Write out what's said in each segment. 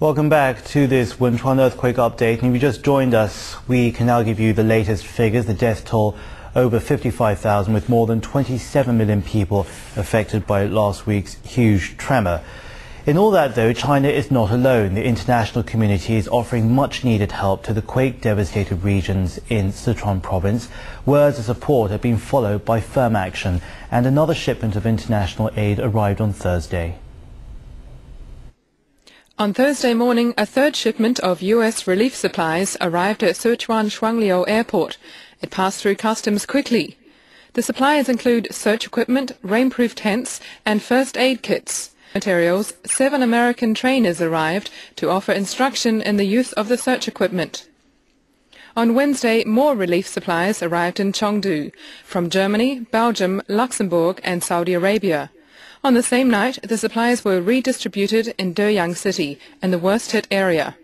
Welcome back to this Wenchuan earthquake update. And if you just joined us, we can now give you the latest figures. The death toll over 55,000, with more than 27 million people affected by last week's huge tremor. In all that, though, China is not alone. The international community is offering much-needed help to the quake-devastated regions in Sichuan province. Words of support have been followed by firm action, and another shipment of international aid arrived on Thursday. On Thursday morning, a third shipment of U.S. relief supplies arrived at Sichuan Shuangliu Airport. It passed through customs quickly. The supplies include search equipment, rainproof tents, and first aid kits. Materials, 7 American trainers arrived to offer instruction in the use of the search equipment. On Wednesday, more relief supplies arrived in Chengdu from Germany, Belgium, Luxembourg, and Saudi Arabia. On the same night, the supplies were redistributed in Deyang City, in the worst-hit area.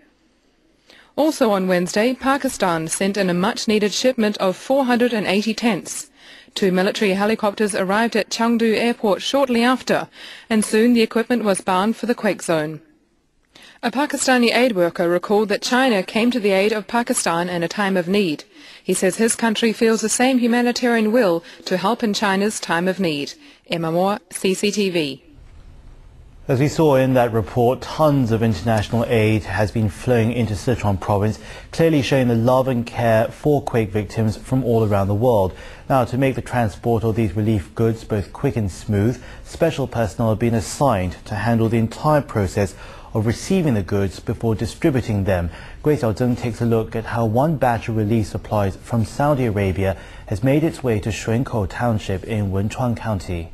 Also on Wednesday, Pakistan sent in a much-needed shipment of 480 tents. 2 military helicopters arrived at Chengdu Airport shortly after, and soon the equipment was bound for the quake zone. A Pakistani aid worker recalled that China came to the aid of Pakistan in a time of need. He says his country feels the same humanitarian will to help in China's time of need. Emma Moore, CCTV. As we saw in that report, tons of international aid has been flowing into Sichuan province, clearly showing the love and care for quake victims from all around the world. Now, to make the transport of these relief goods both quick and smooth, special personnel have been assigned to handle the entire process of receiving the goods before distributing them. Gui Xiaozheng takes a look at how one batch of relief supplies from Saudi Arabia has made its way to Xuankou Township in Wenchuan County.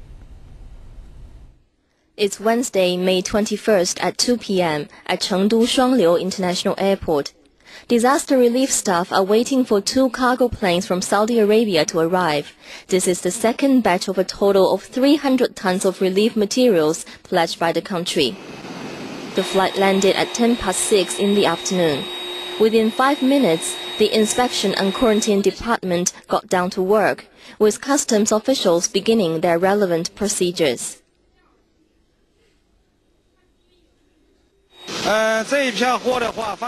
It's Wednesday, May 21st at 2 p.m. at Chengdu Shuangliu International Airport. Disaster relief staff are waiting for 2 cargo planes from Saudi Arabia to arrive. This is the second batch of a total of 300 tons of relief materials pledged by the country. The flight landed at 6:10 in the afternoon. Within 5 minutes, the Inspection and Quarantine Department got down to work, with customs officials beginning their relevant procedures.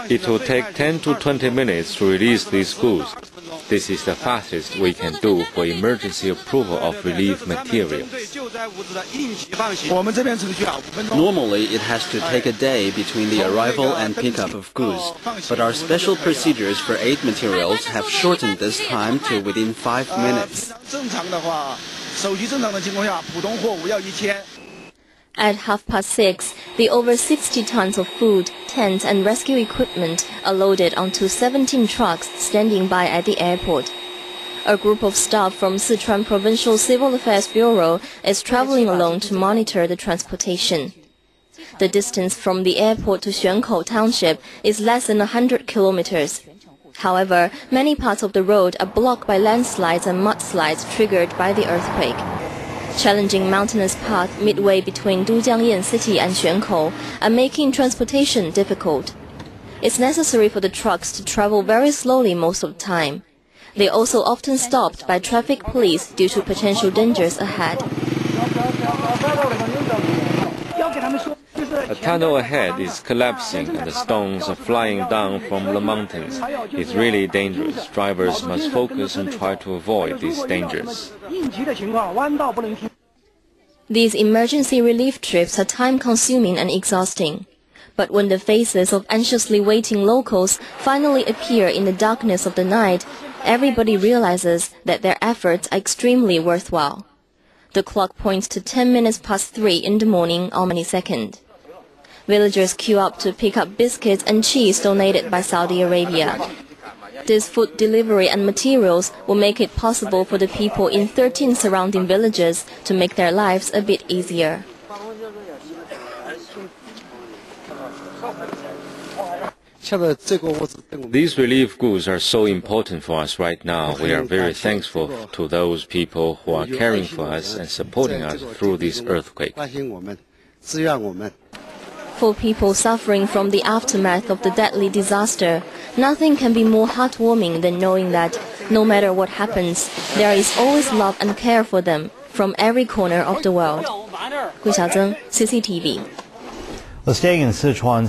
It will take 10 to 20 minutes to release these goods. This is the fastest we can do for emergency approval of relief material. Normally, it has to take a day between the arrival and pickup of goods, but our special procedures for aid materials have shortened this time to within 5 minutes. At 6:30, the over 60 tons of food, tents and rescue equipment are loaded onto 17 trucks standing by at the airport. A group of staff from Sichuan Provincial Civil Affairs Bureau is traveling along to monitor the transportation. The distance from the airport to Xuankou Township is less than 100 kilometers. However, many parts of the road are blocked by landslides and mudslides triggered by the earthquake. Challenging mountainous paths midway between Dujiangyan City and Xuankou are making transportation difficult. It's necessary for the trucks to travel very slowly most of the time. They are also often stopped by traffic police due to potential dangers ahead. A tunnel ahead is collapsing and the stones are flying down from the mountains. It's really dangerous. Drivers must focus and try to avoid these dangers. These emergency relief trips are time-consuming and exhausting. But when the faces of anxiously waiting locals finally appear in the darkness of the night, everybody realizes that their efforts are extremely worthwhile. The clock points to 3 in the morning on May 2nd. Villagers queue up to pick up biscuits and cheese donated by Saudi Arabia. This food delivery and materials will make it possible for the people in 13 surrounding villages to make their lives a bit easier. These relief goods are so important for us right now. We are very thankful to those people who are caring for us and supporting us through this earthquake. For people suffering from the aftermath of the deadly disaster, nothing can be more heartwarming than knowing that, no matter what happens, there is always love and care for them from every corner of the world. Gui Xiaozheng, CCTV. Well, staying in Sichuan,